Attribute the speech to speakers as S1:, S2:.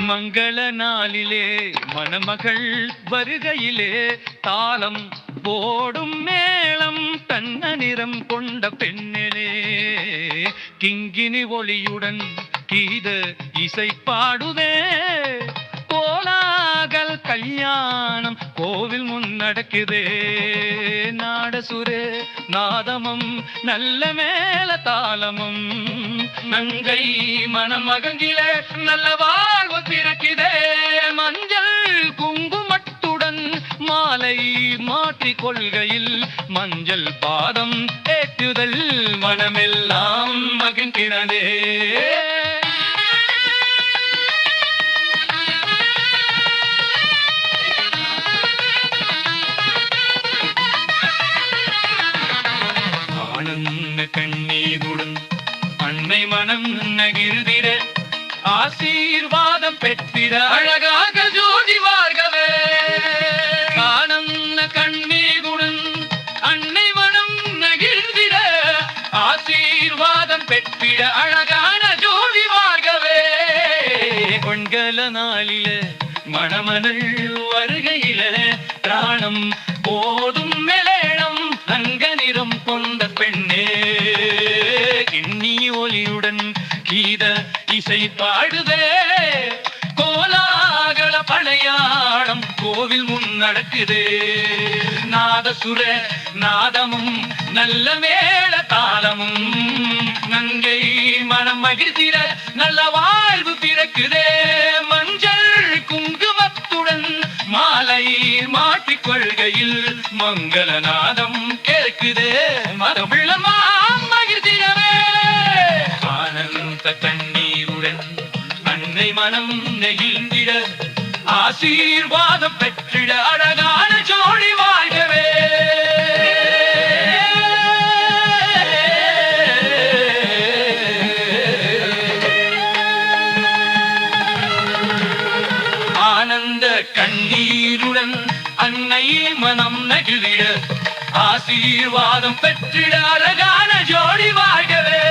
S1: மங்கள நாளிலே மணமகள் வருகையிலே தாளம் போடும் மேளம் தன்ன நிறம் கொண்ட பெண்ணிலே கிங்கினி ஒளியுடன் கீத இசை பாடுதே கோலாகல் கல்யாணம் கோவில் முன் நடக்குதே நாடசுரே நாதமும் நல்ல மேல தாளமும் நங்கை மணமகங்கில நல்ல வாழ்வு பிறக்குதே மஞ்சள் குங்குமத்துடன் மாலை மாற்றிக் கொள்கையில் மஞ்சள் பாதம் ஏற்றுதல் மனமெல்லாம் மகிழ்கிறதே கண்ணீருடன் அன்னை மனம் நகிழ்ந்திட ஆசீர்வாதம் பெற்றிட அழகாக ஜோதி வாழ்கவே ஆனந்த கண்ணீருடன் அன்னை மனம் நகிழ்ந்திட ஆசீர்வாதம் பெற்றிட அழகான ஜோதி வாழ்கவே பொங்கல நாளில மணமகள் வருகையில பிராணம் போதும் மேளம் அங்க நிறம் கொண்ட பெண்ணே கிண்ணி ஒலியுடன் கீத இசை பாடுதே கோலாகல பழையாடம் கோவில் முன் நடக்குதே நாதசுர நாதமும் நல்ல மேள தாளமும் நங்கை மனம் மகிழ்ந்திட நல்ல வாழ்வு பிறக்குதே மஞ்சள் குங்குமத்துடன் மாலை மாற்றிக் கொள்கையில் மங்களநாதம் கேட்குதே மதமிழமாம் மகிழ்ந்திடவே ஆனந்த கண்ணீருடன் அன்னை மனம் நெகிழ்ந்திட ஆசீர்வாதம் பெற்றிட அழகான ஜோடி வாழ்கவே ஆனந்த கண்ணீருடன் அன்னை மனம் நகிழிட ஆசீர்வாதம் பெற்றிட அழகான ஜோடி வாழ்கவே